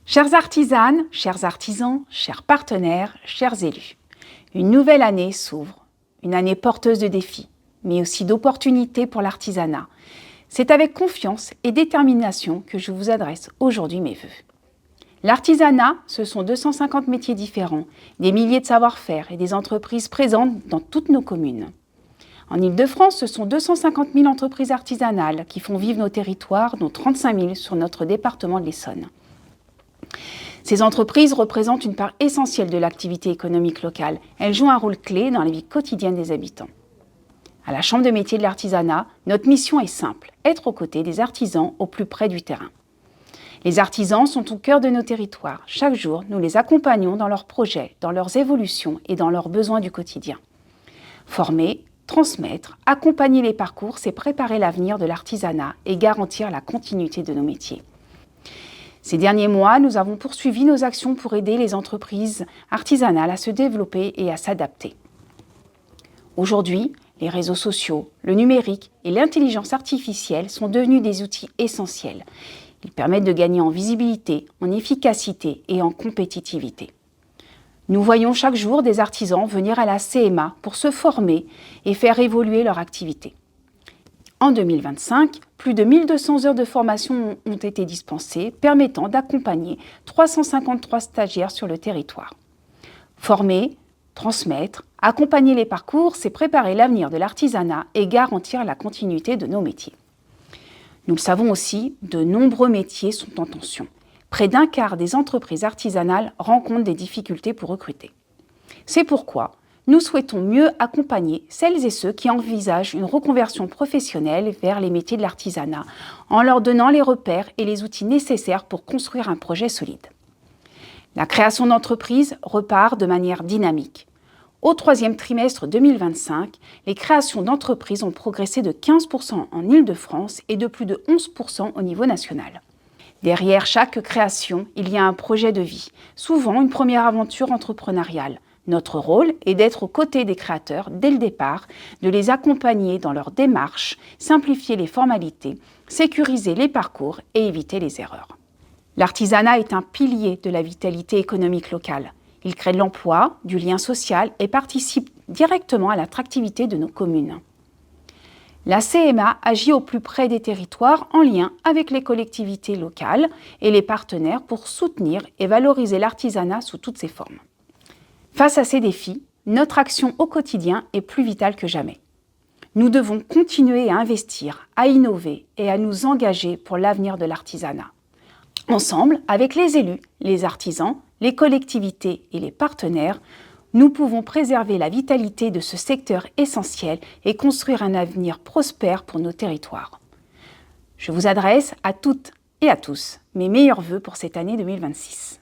Chères artisanes, chers artisans, chers partenaires, chers élus, une nouvelle année s'ouvre, une année porteuse de défis, mais aussi d'opportunités pour l'artisanat. C'est avec confiance et détermination que je vous adresse aujourd'hui mes vœux. L'artisanat, ce sont 250 métiers différents, des milliers de savoir-faire et des entreprises présentes dans toutes nos communes. En Île-de-France, ce sont 250 000 entreprises artisanales qui font vivre nos territoires, dont 35 000 sur notre département de l'Essonne. Ces entreprises représentent une part essentielle de l'activité économique locale. Elles jouent un rôle clé dans la vie quotidienne des habitants. À la Chambre de métiers de l'artisanat, notre mission est simple, être aux côtés des artisans au plus près du terrain. Les artisans sont au cœur de nos territoires. Chaque jour, nous les accompagnons dans leurs projets, dans leurs évolutions et dans leurs besoins du quotidien. Former, transmettre, accompagner les parcours, c'est préparer l'avenir de l'artisanat et garantir la continuité de nos métiers. Ces derniers mois, nous avons poursuivi nos actions pour aider les entreprises artisanales à se développer et à s'adapter. Aujourd'hui, les réseaux sociaux, le numérique et l'intelligence artificielle sont devenus des outils essentiels. Ils permettent de gagner en visibilité, en efficacité et en compétitivité. Nous voyons chaque jour des artisans venir à la CMA pour se former et faire évoluer leur activité. En 2025, plus de 1200 heures de formation ont été dispensées, permettant d'accompagner 353 stagiaires sur le territoire. Former, transmettre, accompagner les parcours, c'est préparer l'avenir de l'artisanat et garantir la continuité de nos métiers. Nous le savons aussi, de nombreux métiers sont en tension. Près d'un quart des entreprises artisanales rencontrent des difficultés pour recruter. C'est pourquoi nous souhaitons mieux accompagner celles et ceux qui envisagent une reconversion professionnelle vers les métiers de l'artisanat en leur donnant les repères et les outils nécessaires pour construire un projet solide. La création d'entreprises repart de manière dynamique. Au troisième trimestre 2025, les créations d'entreprises ont progressé de 15% en Île-de-France et de plus de 11% au niveau national. Derrière chaque création, il y a un projet de vie, souvent une première aventure entrepreneuriale. Notre rôle est d'être aux côtés des créateurs dès le départ, de les accompagner dans leur démarche, simplifier les formalités, sécuriser les parcours et éviter les erreurs. L'artisanat est un pilier de la vitalité économique locale. Il crée de l'emploi, du lien social et participe directement à l'attractivité de nos communes. La CMA agit au plus près des territoires en lien avec les collectivités locales et les partenaires pour soutenir et valoriser l'artisanat sous toutes ses formes. Face à ces défis, notre action au quotidien est plus vitale que jamais. Nous devons continuer à investir, à innover et à nous engager pour l'avenir de l'artisanat. Ensemble, avec les élus, les artisans, les collectivités et les partenaires, nous pouvons préserver la vitalité de ce secteur essentiel et construire un avenir prospère pour nos territoires. Je vous adresse à toutes et à tous mes meilleurs vœux pour cette année 2026.